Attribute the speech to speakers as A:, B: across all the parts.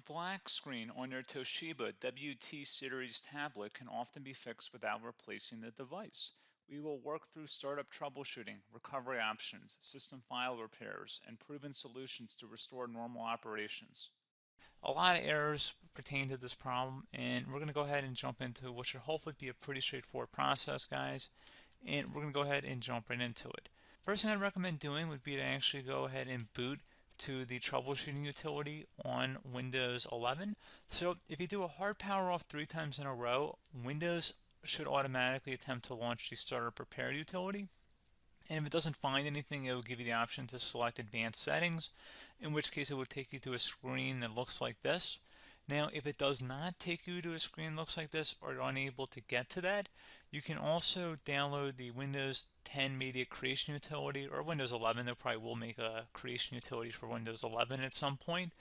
A: A black screen on your Toshiba WT Series tablet can often be fixed without replacing the device. We will work through startup troubleshooting, recovery options, system file repairs, and proven solutions to restore normal operations. A lot of errors pertain to this problem, and we're going to go ahead and jump into what should hopefully be a pretty straightforward process, guys. And we're going to go ahead and jump right into it. First thing I'd recommend doing would be to actually go ahead and boot to the troubleshooting utility on Windows 11. So if you do a hard power off 3 times in a row, Windows should automatically attempt to launch the startup repair utility. And if it doesn't find anything, it will give you the option to select advanced settings, in which case it will take you to a screen that looks like this. Now, if it does not take you to a screen that looks like this, or you're unable to get to that, you can also download the Windows 10 Media Creation Utility, or Windows 11. They probably will make a creation utility for Windows 11 at some point.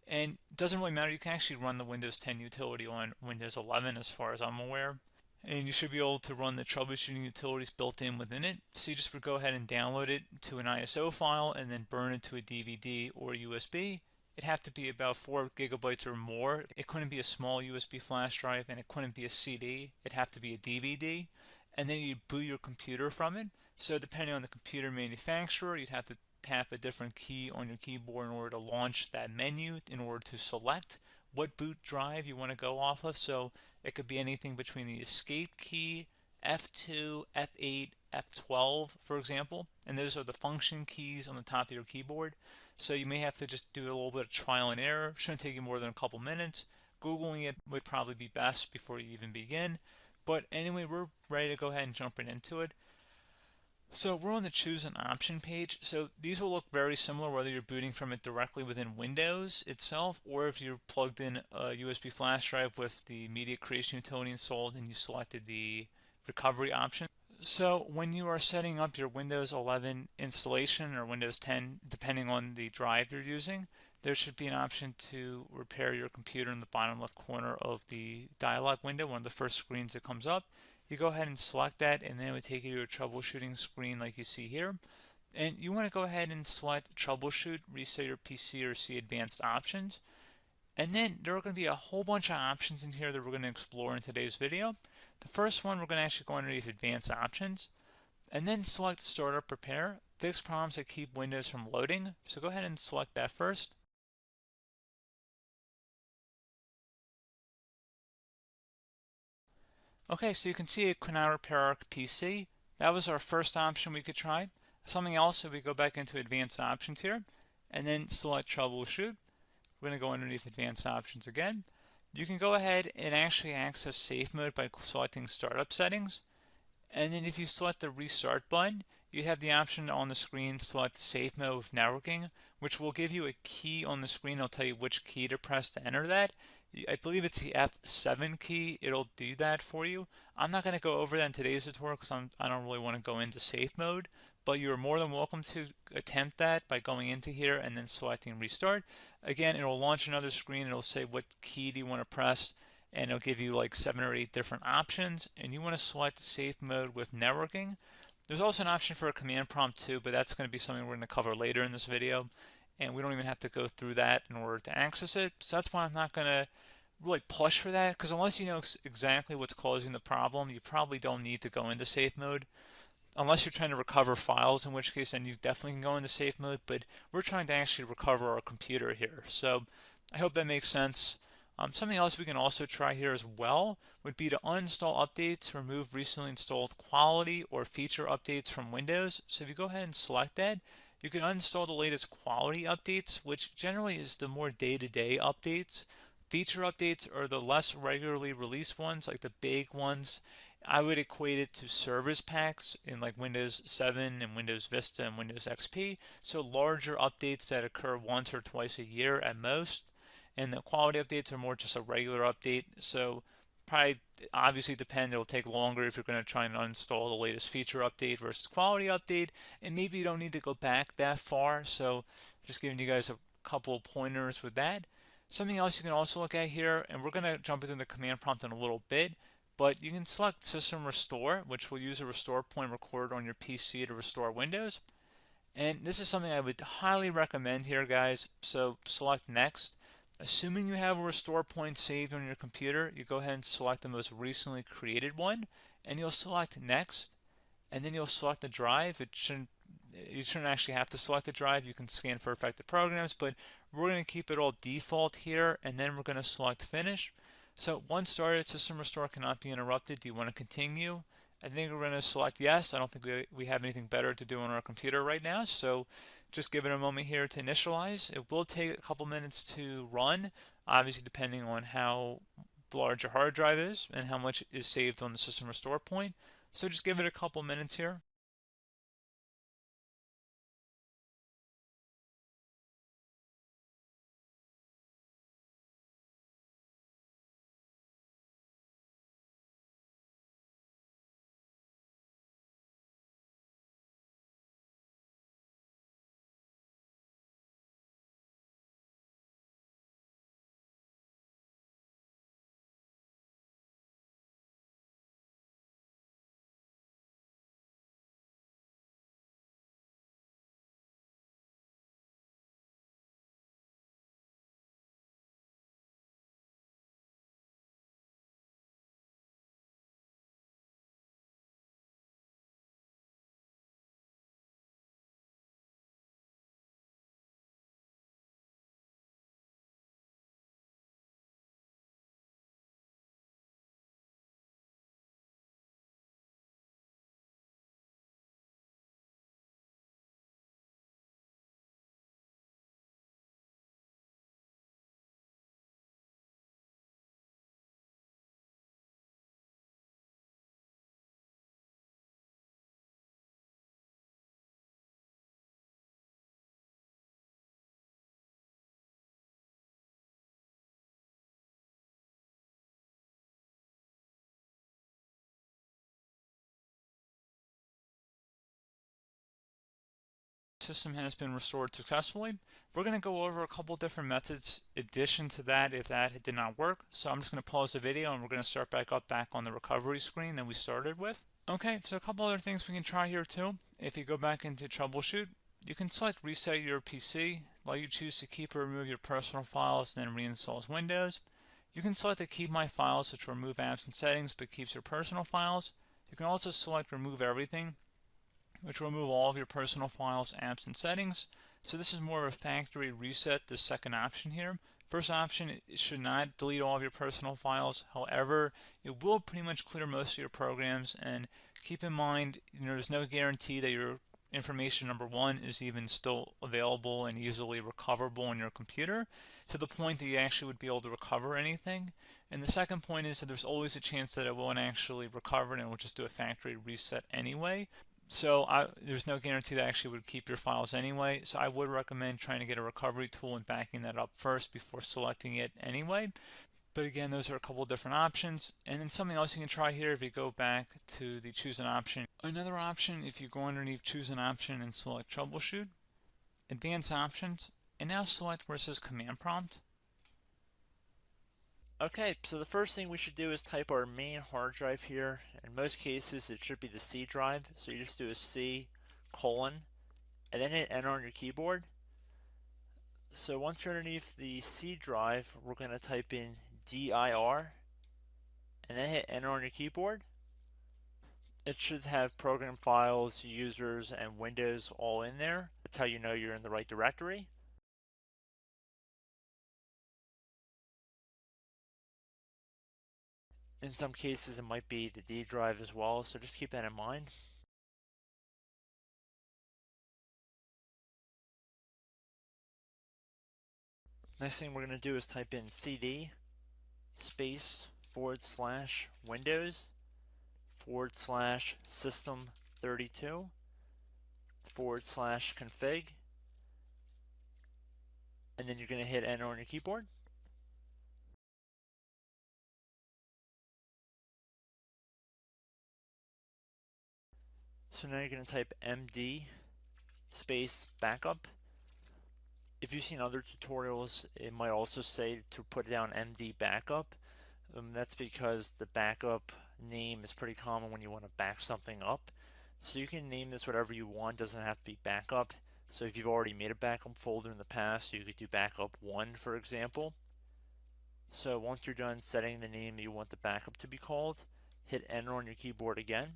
A: And it doesn't really matter, you can actually run the Windows 10 utility on Windows 11 as far as I'm aware. And you should be able to run the troubleshooting utilities built in within it. So you just would go ahead and download it to an ISO file and then burn it to a DVD or USB. It'd have to be about 4 gigabytes or more. It couldn't be a small USB flash drive, and it couldn't be a CD. It'd have to be a DVD. And then you'd boot your computer from it. So depending on the computer manufacturer, you'd have to tap a different key on your keyboard in order to launch that menu, in order to select what boot drive you want to go off of. So it could be anything between the escape key, F2, F8, F12, for example, and those are the function keys on the top of your keyboard. So you may have to just do a little bit of trial and error. Shouldn't take you more than a couple minutes. Googling it would probably be best before you even begin. But anyway, we're ready to go ahead and jump right into it. So we're on the choose an option page. So these will look very similar whether you're booting from it directly within Windows itself, or if you're plugged in a USB flash drive with the media creation utility installed and you selected the recovery option. So when you are setting up your Windows 11 installation or Windows 10, depending on the drive you're using, there should be an option to repair your computer in the bottom left corner of the dialog window, one of the first screens that comes up. You go ahead and select that, and then it would take you to a troubleshooting screen like you see here. And you want to go ahead and select troubleshoot, reset your PC, or see advanced options. And then there are going to be a whole bunch of options in here that we're going to explore in today's video. The first one, we're going to actually go underneath advanced options and then select startup repair, fix problems that keep Windows from loading. So go ahead and select that first. Okay, so you can see it could not repair our PC. That was our first option we could try. Something else, if we go back into advanced options here and then select troubleshoot, we're going to go underneath advanced options again. You can go ahead and actually access safe mode by selecting startup settings. And then if you select the restart button, you have the option on the screen select safe mode with networking, which will give you a key on the screen. It'll tell you which key to press to enter that. I believe it's the F7 key. It'll do that for you. I'm not going to go over that in today's tutorial because I don't really want to go into safe mode, but you're more than welcome to attempt that by going into here and then selecting restart. Again, it'll launch another screen. It'll say what key do you want to press, and it'll give you like 7 or 8 different options, and you want to select safe mode with networking. There's also an option for a command prompt too, but that's going to be something we're going to cover later in this video, and we don't even have to go through that in order to access it. So that's why I'm not going to really push for that, because unless you know exactly what's causing the problem, you probably don't need to go into safe mode. Unless you're trying to recover files, in which case then you definitely can go into safe mode, but we're trying to actually recover our computer here. So I hope that makes sense. Something else we can also try here as well would be to uninstall updates, remove recently installed quality or feature updates from Windows. So if you go ahead and select that, you can uninstall the latest quality updates, which generally is the more day-to-day updates. Feature updates are the less regularly released ones, like the big ones. I would equate it to service packs in like Windows 7 and Windows Vista and Windows XP. So larger updates that occur once or twice a year at most. And the quality updates are more just a regular update. So probably obviously depend, it'll take longer if you're going to try and uninstall the latest feature update versus quality update. And maybe you don't need to go back that far. So just giving you guys a couple of pointers with that. Something else you can also look at here, and we're going to jump into the command prompt in a little bit, but you can select System Restore, which will use a restore point recorded on your PC to restore Windows. And this is something I would highly recommend here, guys. So select Next. Assuming you have a restore point saved on your computer, you go ahead and select the most recently created one, and you'll select next, and then you'll select the drive. You shouldn't actually have to select the drive. You can scan for affected programs, but we're going to keep it all default here, and then we're going to select finish. So once started, system restore cannot be interrupted. Do you want to continue? I think we're going to select yes. I don't think we have anything better to do on our computer right now, so just give it a moment here to initialize. It will take a couple minutes to run, obviously depending on how large your hard drive is and how much is saved on the system restore point. So just give it a couple minutes here. System has been restored successfully. We're going to go over a couple different methods in addition to that if that did not work. So I'm just going to pause the video and we're going to start back on the recovery screen that we started with. Okay, so a couple other things we can try here too. If you go back into troubleshoot, you can select reset your PC, while you choose to keep or remove your personal files and then reinstalls Windows. You can select to keep my files, which will remove apps and settings but keeps your personal files. You can also select remove everything, which will remove all of your personal files, apps, and settings. So this is more of a factory reset, the second option here. First option, it should not delete all of your personal files. However, it will pretty much clear most of your programs, and keep in mind, there's no guarantee that your information, number one, is even still available and easily recoverable on your computer to the point that you actually would be able to recover anything. And the second point is that there's always a chance that it won't actually recover and it will just do a factory reset anyway. So there's no guarantee that actually would keep your files anyway. So I would recommend trying to get a recovery tool and backing that up first before selecting it anyway. But again, those are a couple different options. And then something else you can try here if you go back to the choose an option. Another option, if you go underneath choose an option and select troubleshoot, advanced options, and now select where it says command prompt.
B: Okay, so the first thing we should do is type our main hard drive here. In most cases, it should be the C drive. So you just do a C colon and then hit enter on your keyboard. So once you're underneath the C drive, we're going to type in dir and then hit enter on your keyboard. It should have program files, users, and Windows all in there. That's how you know you're in the right directory. In some cases, it might be the D drive as well, so just keep that in mind. Next thing we're going to do is type in cd space / Windows / system 32 / config, and then you're going to hit enter on your keyboard. So now you're going to type md space backup. If you've seen other tutorials, it might also say to put down md backup. That's because the backup name is pretty common when you want to back something up. So you can name this whatever you want, doesn't have to be backup. So if you've already made a backup folder in the past, you could do backup 1, for example. So once you're done setting the name you want the backup to be called, hit enter on your keyboard again.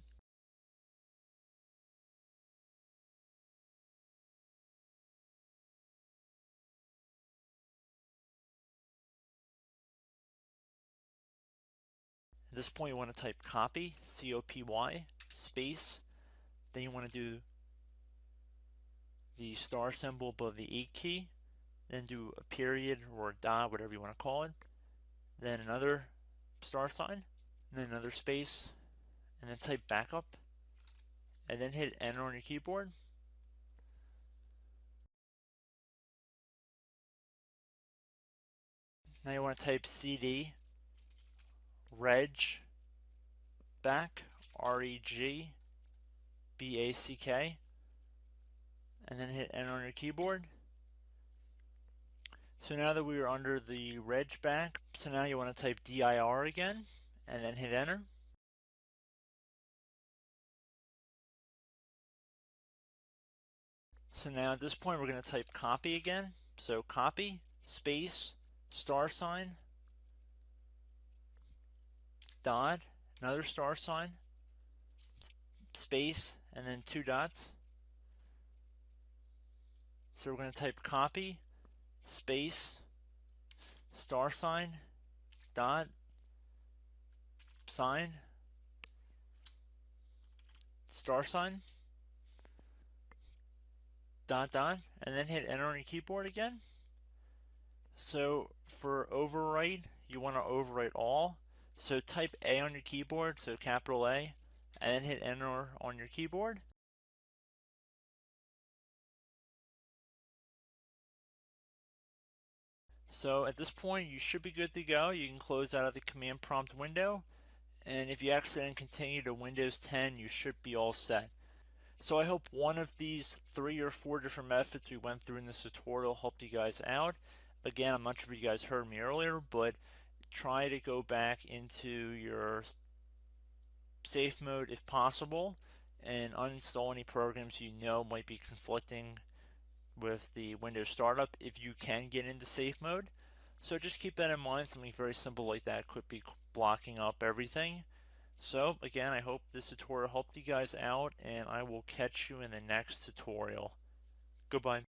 B: At this point you want to type copy, C-O-P-Y, space, then you want to do the star symbol above the 8 key, then do a period or a dot, whatever you want to call it, then another star sign, and then another space, and then type backup, and then hit enter on your keyboard. Now you want to type CD reg back, R-E-G-B-A-C-K, and then hit enter on your keyboard. So now that we are under the reg back, so now you want to type dir again, and then hit enter. So now at this point we're going to type copy again. So copy, space, star sign, dot, another star sign, space, and then 2 dots. So we're going to type copy, space, star sign, dot, sign, star sign, dot, dot, and then hit enter on your keyboard again. So for overwrite, you want to overwrite all. So type A on your keyboard, so capital A, and then hit enter on your keyboard. So at this point you should be good to go. You can close out of the command prompt window, and if you accidentally continue to Windows 10 you should be all set. So I hope one of these 3 or 4 different methods we went through in this tutorial helped you guys out. Again, I'm not sure if you guys heard me earlier, but try to go back into your safe mode if possible and uninstall any programs you know might be conflicting with the Windows startup if you can get into safe mode. So just keep that in mind. Something very simple like that could be blocking up everything. So again, I hope this tutorial helped you guys out, and I will catch you in the next tutorial. Goodbye.